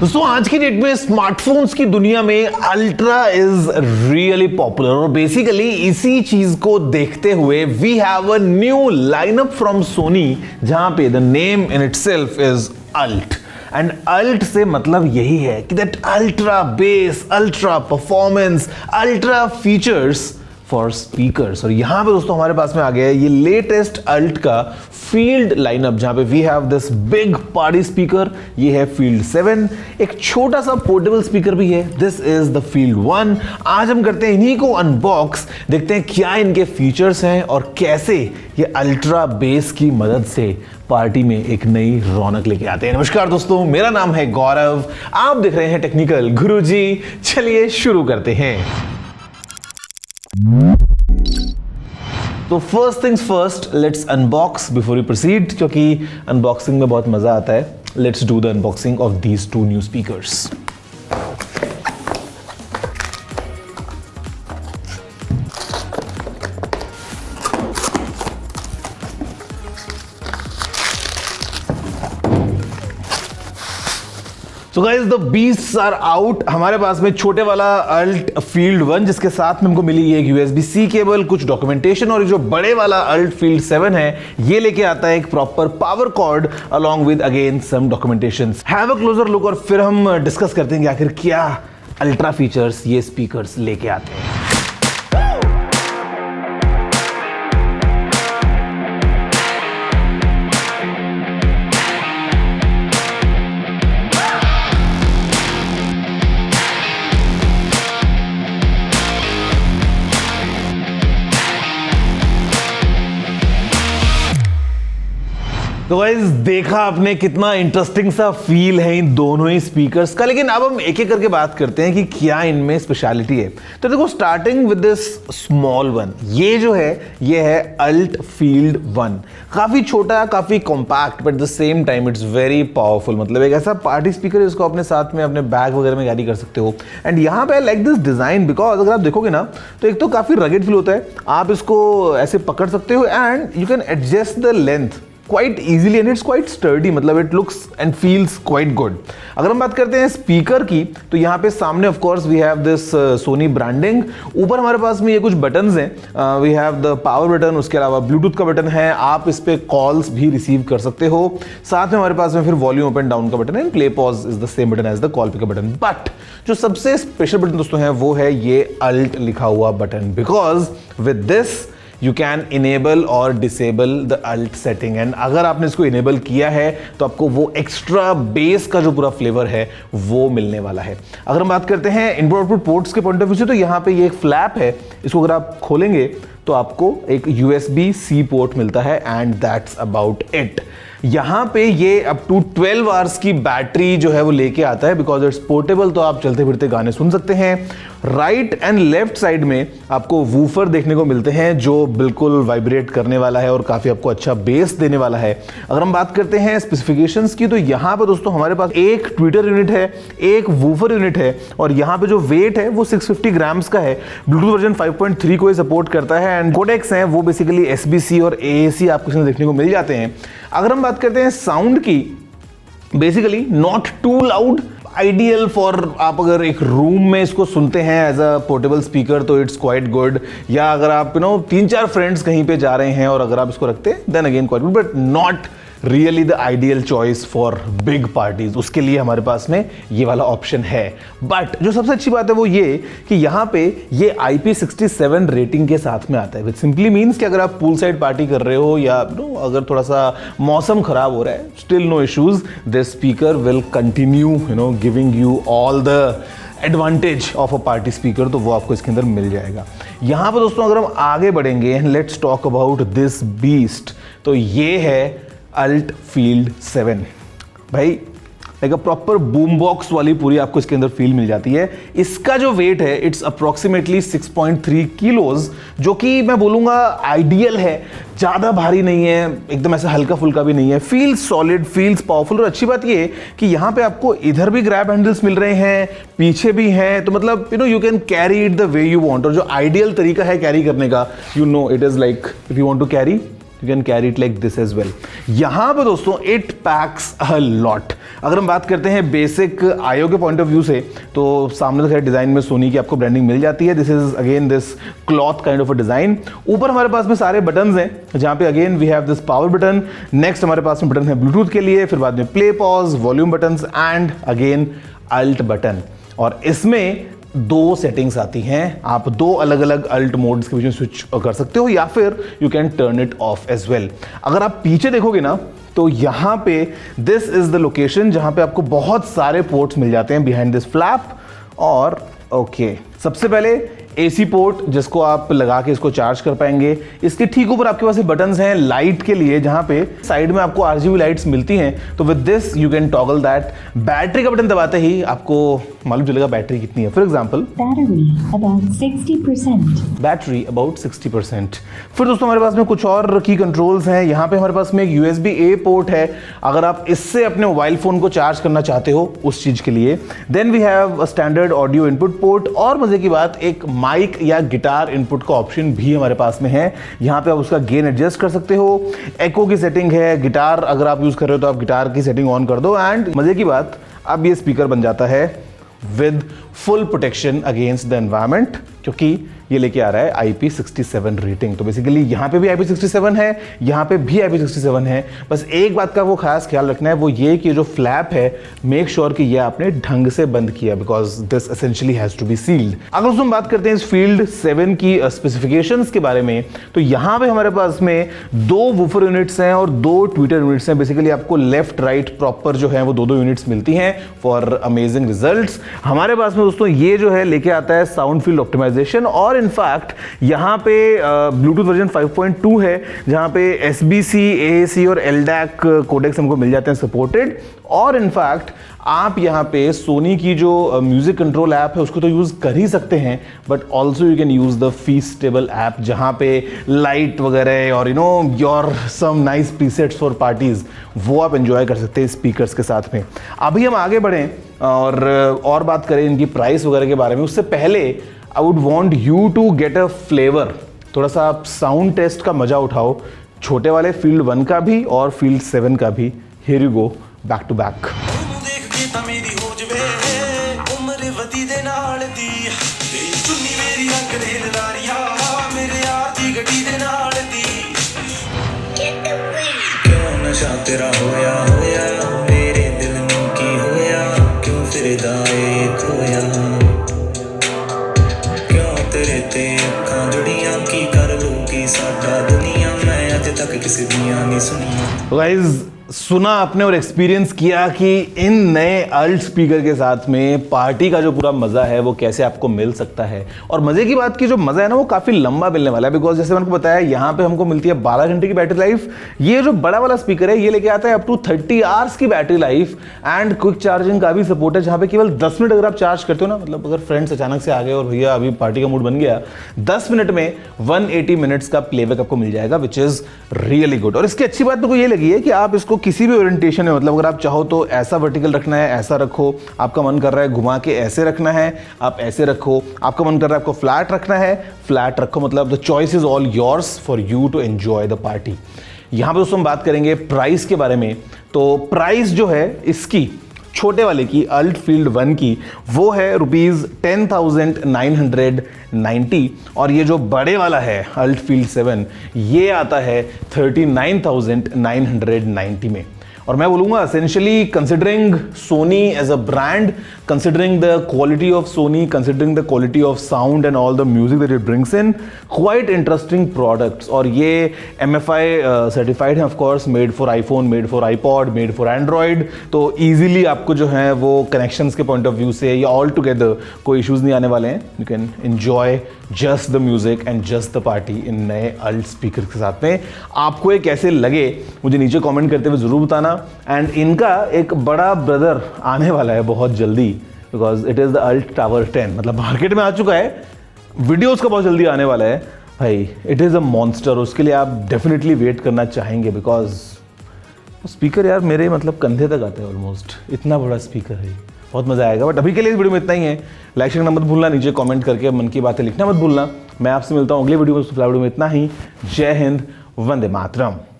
दोस्तों आज की डेट में स्मार्टफोन्स की दुनिया में अल्ट्रा इज रियली पॉपुलर और बेसिकली इसी चीज को देखते हुए we have a new lineup from Sony जहां पे the name in itself is ULT and ULT से मतलब यही है कि that ultra bass, ultra performance, ultra features for speakers. और यहां पे दोस्तों हमारे पास में आ गया है ये लेटेस्ट अल्ट का फील्ड लाइनअप जहां पे we have this big party speaker, ये है फील्ड 7, एक छोटा सा पोर्टेबल स्पीकर भी है, दिस इज द फील्ड 1। आज हम करते हैं इन्हीं को अनबॉक्स, देखते हैं क्या इनके फीचर्स हैं और कैसे ये अल्ट्रा बेस की मदद से पार्टी में एक नई रौनक लेके आते हैं। नमस्कार दोस्तों, मेरा नाम है गौरव, आप देख रहे हैं टेक्निकल गुरुजी। चलिए शुरू करते हैं। तो first things first, let's unbox before we proceed, क्योंकि अनबॉक्सिंग में बहुत मजा आता है। Let's do the unboxing of these two new speakers. So guys, the beasts are out। हमारे पास में छोटे वाला अल्ट फील्ड 1 जिसके साथ में हमको मिली एक USB-C केबल, कुछ डॉक्यूमेंटेशन, और जो बड़े वाला अल्ट फील्ड 7 है ये लेके आता है एक proper power cord along with again some documentation. Have a closer look और फिर हम डिस्कस करते हैं कि आखिर क्या अल्ट्रा फीचर्स ये स्पीकर्स लेके आते हैं। तो गाइस देखा आपने कितना इंटरेस्टिंग सा फील है इन दोनों ही स्पीकर्स का, लेकिन अब हम एक एक करके बात करते हैं कि क्या इनमें स्पेशलिटी है। तो देखो, starting with this small one, ये जो है ये है अल्ट फील्ड 1। काफी छोटा, काफी compact, but at the same time it's very powerful. मतलब एक ऐसा पार्टी स्पीकर है जिसको अपने साथ में अपने बैग वगैरह में कैरी कर सकते हो। एंड यहाँ पे लाइक दिस डिजाइन, बिकॉज अगर आप देखोगे ना तो एक तो काफी रगेड फील होता है, आप इसको ऐसे पकड़ सकते हो and you can adjust the length quite easily and it's quite sturdy, मतलब it looks and feels quite good। अगर हम बात करते हैं स्पीकर की तो यहाँ पे सामने of course we have this Sony branding। ऊपर हमारे पास में ये कुछ बटन्स हैं, we have the power button, उसके अलावा ब्लूटूथ का बटन है, आप इस पे कॉल्स भी रिसीव कर सकते हो। साथ में हमारे पास में फिर वॉल्यूम अप एंड डाउन का बटन है, play pause is the same button as the call pick button. But जो सबसे स्पेशल बटन दोस्तों है वो है ये अल्ट लिखा हुआ button, because with this you can enable और disable the alt setting. And अगर आपने इसको इनेबल किया है तो आपको वो एक्स्ट्रा बेस का जो पूरा फ्लेवर है वो मिलने वाला है। अगर हम बात करते हैं इनपुट आउटपुट पोर्ट्स के पॉइंट ऑफ व्यू से, तो यहाँ पे ये एक फ्लैप है, इसको अगर आप खोलेंगे तो आपको एक USB-C पोर्ट मिलता है एंड दैट्स अबाउट इट। यहाँ पे ये अप टू 12 आवर्स की बैटरी जो है वो लेके आता है, बिकॉज इट्स पोर्टेबल, तो आप चलते फिरते गाने सुन सकते हैं। राइट एंड लेफ्ट साइड में आपको वूफर देखने को मिलते हैं जो बिल्कुल वाइब्रेट करने वाला है और काफी आपको अच्छा बेस देने वाला है। अगर हम बात करते हैं स्पेसिफिकेशंस की तो यहाँ पे दोस्तों हमारे पास एक ट्विटर यूनिट है, एक वूफर यूनिट है, और यहाँ पे जो वेट है वो 650 ग्राम्स का है। ब्लूटूथ वर्जन 5.3 को सपोर्ट करता है एंड कोडेक्स हैं वो बेसिकली SBC और AAC आपको इसमें देखने को मिल जाते हैं। अगर हम बात करते हैं साउंड की, basically not too loud, ideal for आप अगर एक रूम में इसको सुनते हैं एज अ पोर्टेबल स्पीकर तो इट्स क्वाइट गुड, या अगर आप 3-4 फ्रेंड्स कहीं पे जा रहे हैं और अगर आप इसको रखते हैं then again quite good, but not really the ideal choice for big parties. उसके लिए हमारे पास में ये वाला ऑप्शन है। बट जो सबसे अच्छी बात है वो ये कि यहाँ पे ये IP67 रेटिंग के साथ में आता है, विच सिंपली मीन्स कि अगर आप पूल साइड पार्टी कर रहे हो या अगर थोड़ा सा मौसम खराब हो रहा है, still no issues, this speaker will continue giving you all the advantage of a party speaker, तो वो आपको इसके अंदर मिल जाएगा। यहाँ पर दोस्तों अगर हम आगे बढ़ेंगे, let's talk about this beast, तो ये है अल्ट फील्ड 7। भाई एक प्रॉपर बूम बॉक्स वाली पूरी आपको इसके अंदर फील मिल जाती है। इसका जो वेट है इट्स अप्रोक्सीमेटली 6.3 किलोज, जो कि मैं बोलूंगा आइडियल है, ज़्यादा भारी नहीं है, एकदम ऐसा हल्का फुल्का भी नहीं है, फील्स सॉलिड, फील्स पावरफुल। और अच्छी बात ये है कि यहाँ पे आपको इधर भी ग्रैब हैंडल्स मिल रहे हैं, पीछे भी हैं, तो मतलब you can carry it the way you want. और जो आइडियल तरीका है कैरी करने का, it is like if you want to carry you can carry it like this as well. यहाँ पे दोस्तों इट पैक्स अ लॉट। अगर हम बात करते हैं बेसिक आईओ के पॉइंट ऑफ व्यू से, तो सामने से डिजाइन में सोनी की आपको ब्रांडिंग मिल जाती है। This is again this cloth kind of a design. ऊपर हमारे पास में सारे बटन्स हैं, जहाँ पे अगेन we have this power button. Next हमारे पास में बटन है ब्लूटूथ के लिए, फिर बाद में play pause, volume buttons and again ULT button. और इसमें दो सेटिंग्स आती हैं, आप दो अलग अलग अल्ट मोड्स के बीच में स्विच कर सकते हो या फिर you can turn it off as well. अगर आप पीछे देखोगे ना तो यहाँ पे दिस इज द लोकेशन जहाँ पे आपको बहुत सारे पोर्ट्स मिल जाते हैं बिहाइंड दिस फ्लैप। और ओके, सबसे पहले एसी पोर्ट जिसको आप लगा के इसको चार्ज कर पाएंगे। इसके ठीक ऊपर आपके पास बटन्स हैं लाइट के लिए, जहां पे साइड में आपको आरजीबी लाइट्स मिलती हैं, तो with this you can toggle that. Battery का बटन दबाते ही आपको मालूम चलेगा बैटरी कितनी है। For example battery about 60%। फिर दोस्तों हमारे पास में कुछ और की कंट्रोल्स हैं। यहाँ पे हमारे पास में एक USB A पोर्ट है, अगर आप इससे अपने मोबाइल फोन को चार्ज करना चाहते हो उस चीज के लिए। Then we have a standard audio input port, और मजे की बात एक माइक या गिटार इनपुट का ऑप्शन भी हमारे पास में है। यहाँ पे आप उसका गेन एडजस्ट कर सकते हो। एको की सेटिंग है, गिटार अगर आप यूज कर रहे हो तो आप गिटार की सेटिंग ऑन कर दो। एंड मजे की बात, अब ये स्पीकर बन जाता है with full protection against the environment, क्योंकि ये लेके आ रहा है IP67 रेटिंग। तो बेसिकली यहाँ पे भी IP67 है, यहाँ पे भी IP67 है। बस एक बात का वो खास ख्याल रखना है, वो ये कि जो फ्लैप है मेक श्योर कि ये आपने ढंग से बंद किया, because this essentially has to be sealed. अगर हम बात करते हैं इस फील्ड 7 की स्पेसिफिकेशंस के बारे में, तो यहाँ पे हमारे पास में 2 वूफर यूनिट्स हैं और 2 ट्विटर यूनिट्स हैं। बेसिकली आपको लेफ्ट राइट प्रॉपर जो है वो 2 यूनिट्स मिलती हैं फॉर अमेजिंग रिजल्ट्स। हमारे पास में दोस्तों ये जो है लेके आता है साउंड फील्ड ऑप्टिमाइजेशन, और इनफैक्ट यहाँ पे ब्लूटूथ वर्जन 5.2 है, जहाँ पे SBC, AAC और LDAC कोडेक्स हमको मिल जाते हैं सपोर्टेड। और इनफैक्ट आप यहाँ पे सोनी की जो म्यूजिक कंट्रोल ऐप है उसको तो यूज कर ही सकते हैं, but also you can use the feasible app, जहाँ पे लाइट वगैरह और your some nice presets for parties वो आप एंजॉय कर सकते हैं स्पीकर्स के साथ में। अभी हम आगे बढ़ें और बात करें इनकी प्राइस वगैरह के बारे में, उससे पहले I would want you to get a flavour, थोड़ा सा आप साउंड टेस्ट का मजा उठाओ, छोटे वाले फील्ड 1 का भी और फील्ड 7 का भी। Here you go back to back. तेरा होया होया मेरे दिल में की होया, क्यों फिर दाए खोया, क्यों तेरे ते अखां जुड़ियां, की कर लूगी साडा दुनिया, मैं अज तक किसी दियां नहीं सुनिया। गाइस सुना आपने और एक्सपीरियंस किया कि इन नए अल्ट स्पीकर के साथ में पार्टी का जो पूरा मजा है वो कैसे आपको मिल सकता है। और मजे की बात की जो मजा है ना वो काफी लंबा मिलने वाला है, बिकॉज जैसे मैंने बताया यहाँ पे हमको मिलती है 12 घंटे की बैटरी लाइफ। ये जो बड़ा वाला स्पीकर है ये लेके आता है अप टू 30 आवर्स की battery life and quick charging का भी सपोर्ट है, जहाँ पे केवल 10 मिनट अगर आप चार्ज करते हो ना, मतलब अगर फ्रेंड्स अचानक से आ गए और भैया अभी पार्टी का मूड बन गया, 10 मिनट में 180 मिनट्स का प्लेबैक आपको मिल जाएगा, विच इज रियली गुड। और इसकी अच्छी बात तो ये लगी है कि आप इसको किसी भी ओरिएंटेशन में, मतलब अगर आप चाहो तो ऐसा वर्टिकल रखना है ऐसा रखो, आपका मन कर रहा है घुमा के ऐसे रखना है आप ऐसे रखो, आपका मन कर रहा है आपको फ्लैट रखना है फ्लैट रखो, मतलब the choice is all yours for you to enjoy the party. यहां पे दोस्तों हम बात करेंगे प्राइस के बारे में। तो प्राइस जो है इसकी छोटे वाले की अल्ट फील्ड 1 की वो है ₹10,990, और ये जो बड़े वाला है अल्ट फील्ड 7 ये आता है 39,990 में। और मैं बोलूँगा essentially considering Sony as a brand, considering the quality of Sony, considering the quality of sound and all the music that it brings in, quite interesting products. और ये MFI सर्टिफाइड है, of course, made for iPhone, made for iPod, made for Android. तो easily आपको जो है वो connections के point of view से या ऑल टुगेदर कोई इश्यूज नहीं आने वाले हैं। You can enjoy just the music and just the party इन नए अल्ट स्पीकर के साथ में। आपको ये कैसे लगे मुझे नीचे कमेंट करते हुए जरूर बताना। एंड इनका एक बड़ा ब्रदर आने वाला है बहुत जल्दी, because it is the ULT tower 10, मतलब मार्केट में आ चुका है, वीडियो उसका बहुत जल्दी आने वाला है भाई। इट इज अ मॉन्स्टर, उसके लिए आप डेफिनेटली वेट करना चाहेंगे, बिकॉज स्पीकर यार मेरे मतलब कंधे तक आता है ऑलमोस्ट, इतना बड़ा स्पीकर है, बहुत मजा आएगा। बट अभी के लिए इस वीडियो में इतना ही है। लाइक करना मत भूलना, नीचे कमेंट करके मन की बातें लिखना मत भूलना। मैं आपसे मिलता हूँ अगले वीडियो में, इतना ही। जय हिंद, वंदे मातरम।